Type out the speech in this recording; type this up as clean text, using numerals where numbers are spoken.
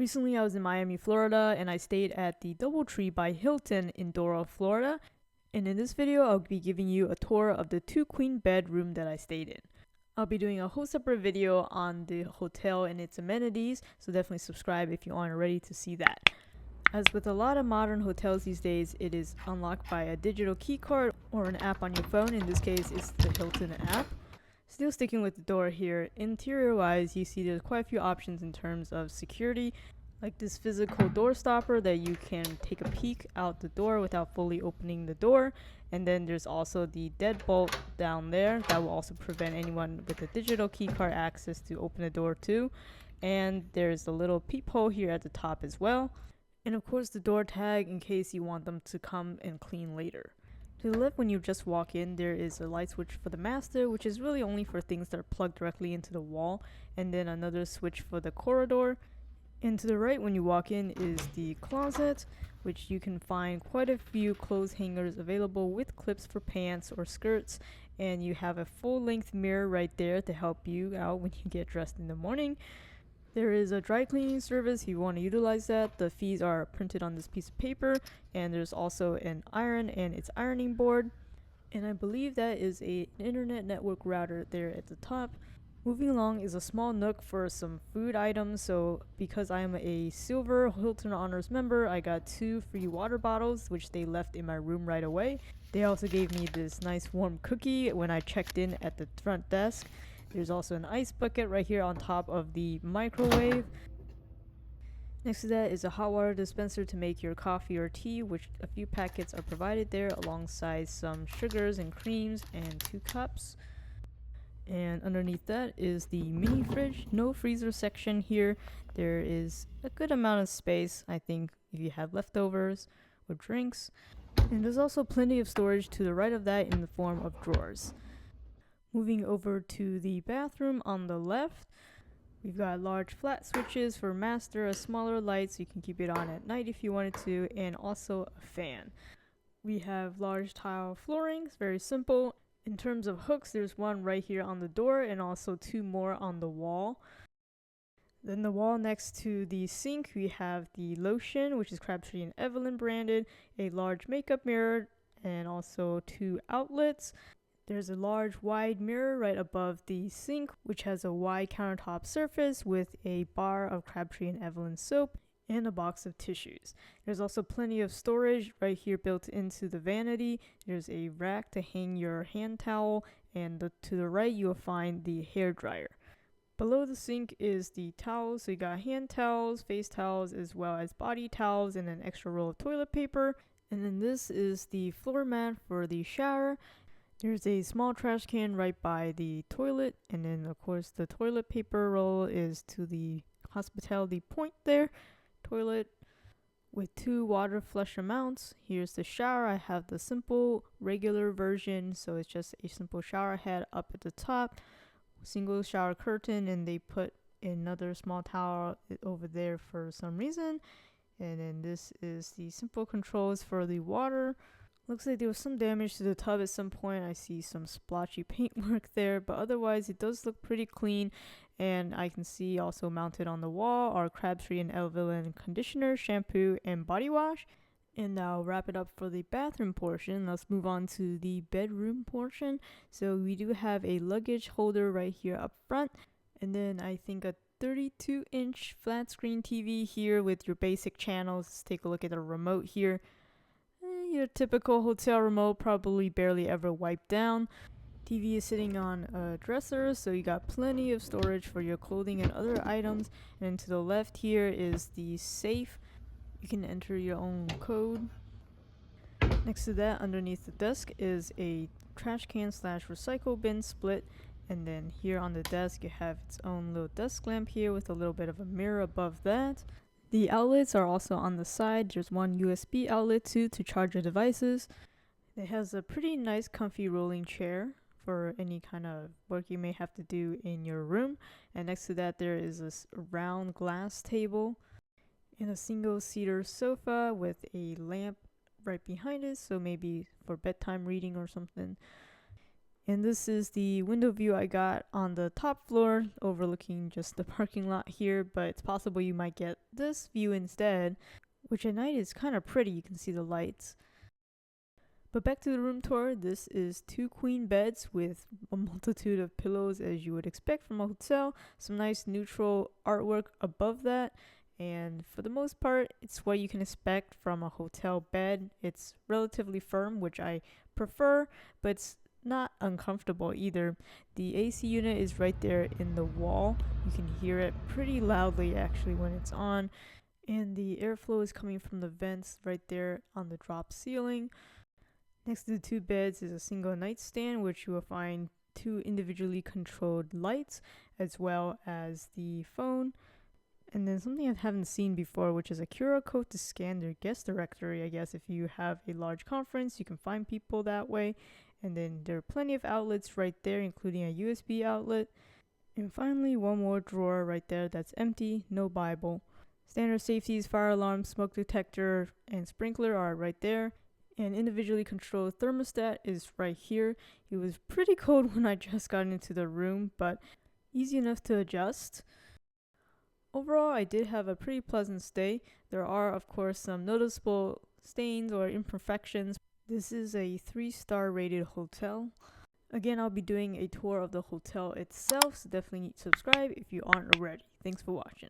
Recently, I was in Miami, Florida, and I stayed at the DoubleTree by Hilton in Doral, Florida. And in this video, I'll be giving you a tour of the 2-queen bedroom that I stayed in. I'll be doing a whole separate video on the hotel and its amenities, so definitely subscribe if you aren't ready to see that. As with a lot of modern hotels these days, it is unlocked by a digital key card or an app on your phone. In this case, it's the Hilton app. Still sticking with the door here, interior wise, you see there's quite a few options in terms of security, like this physical door stopper that you can take a peek out the door without fully opening the door. And then there's also the deadbolt down there that will also prevent anyone with a digital key card access to open the door too. And there's a little peephole here at the top as well. And of course the door tag in case you want them to come and clean later. To the left, when you just walk in, there is a light switch for the master, which is really only for things that are plugged directly into the wall, and then another switch for the corridor. And to the right, when you walk in, is the closet, which you can find quite a few clothes hangers available with clips for pants or skirts, and you have a full-length mirror right there to help you out when you get dressed in the morning. There is a dry cleaning service if you want to utilize that. The fees are printed on this piece of paper, and there's also an iron and its ironing board. And I believe that is an internet network router there at the top. Moving along is a small nook for some food items. So because I am a silver Hilton Honors member, I got 2 free water bottles, which they left in my room right away. They also gave me this nice warm cookie when I checked in at the front desk. There's also an ice bucket right here on top of the microwave. Next to that is a hot water dispenser to make your coffee or tea, which a few packets are provided there alongside some sugars and creams and 2 cups. And underneath that is the mini fridge, no freezer section here. There is a good amount of space, I think, if you have leftovers or drinks. And there's also plenty of storage to the right of that in the form of drawers. Moving over to the bathroom on the left, we've got large flat switches for master, a smaller light so you can keep it on at night if you wanted to, and also a fan. We have large tile flooring, it's very simple. In terms of hooks, there's one right here on the door and also 2 more on the wall. Then the wall next to the sink, we have the lotion, which is Crabtree and Evelyn branded, a large makeup mirror, and also 2 outlets. There's a large wide mirror right above the sink, which has a wide countertop surface with a bar of Crabtree and Evelyn soap and a box of tissues. There's also plenty of storage right here built into the vanity. There's a rack to hang your hand towel, and to the right you will find the hair dryer. Below the sink is the towels, so you got hand towels, face towels, as well as body towels and an extra roll of toilet paper. And then this is the floor mat for the shower. There's a small trash can right by the toilet, and then of course the toilet paper roll is to the hospitality point there. Toilet with 2 water flusher mounts. Here's the shower. I have the simple regular version, so it's just a simple shower head up at the top, single shower curtain, and they put another small towel over there for some reason. And then this is the simple controls for the water. Looks like there was some damage to the tub at some point. I see some splotchy paintwork there, but otherwise it does look pretty clean. And I can see also mounted on the wall are Crabtree and Evelyn conditioner, shampoo, and body wash. And I'll wrap it up for the bathroom portion. Let's move on to the bedroom portion. So we do have a luggage holder right here up front, and then I think a 32-inch flat screen TV here with your basic channels. Let's take a look at the remote here. Your typical hotel remote, probably barely ever wiped down. TV is sitting on a dresser, so you got plenty of storage for your clothing and other items. And to the left here is the safe. You can enter your own code. Next to that, underneath the desk, is a trash can / recycle bin split. And then here on the desk, you have its own little desk lamp here with a little bit of a mirror above that. The outlets are also on the side. There's one USB outlet too to charge your devices. It has a pretty nice comfy rolling chair for any kind of work you may have to do in your room. And next to that there is this round glass table and a single seater sofa with a lamp right behind it, so maybe for bedtime reading or something. And this is the window view I got on the top floor, overlooking just the parking lot here, but it's possible you might get this view instead, which at night is kind of pretty. You can see the lights. But back to the room tour. This is 2 queen beds with a multitude of pillows as you would expect from a hotel. Some nice neutral artwork above that. And for the most part, it's what you can expect from a hotel bed. It's relatively firm, which I prefer, but it's not uncomfortable either. The AC unit is right there in the wall. You can hear it pretty loudly actually when it's on. And the airflow is coming from the vents right there on the drop ceiling. Next to the 2 beds is a single nightstand, which you will find 2 individually controlled lights, as well as the phone. And then something I haven't seen before, which is a QR code to scan their guest directory. I guess if you have a large conference, you can find people that way. And then there are plenty of outlets right there, including a USB outlet. And finally, one more drawer right there that's empty, no Bible. Standard safeties, fire alarm, smoke detector, and sprinkler are right there. An individually controlled thermostat is right here. It was pretty cold when I just got into the room, but easy enough to adjust. Overall, I did have a pretty pleasant stay. There are, of course, some noticeable stains or imperfections. This is a 3-star rated hotel. Again, I'll be doing a tour of the hotel itself, so definitely subscribe if you aren't already. Thanks for watching.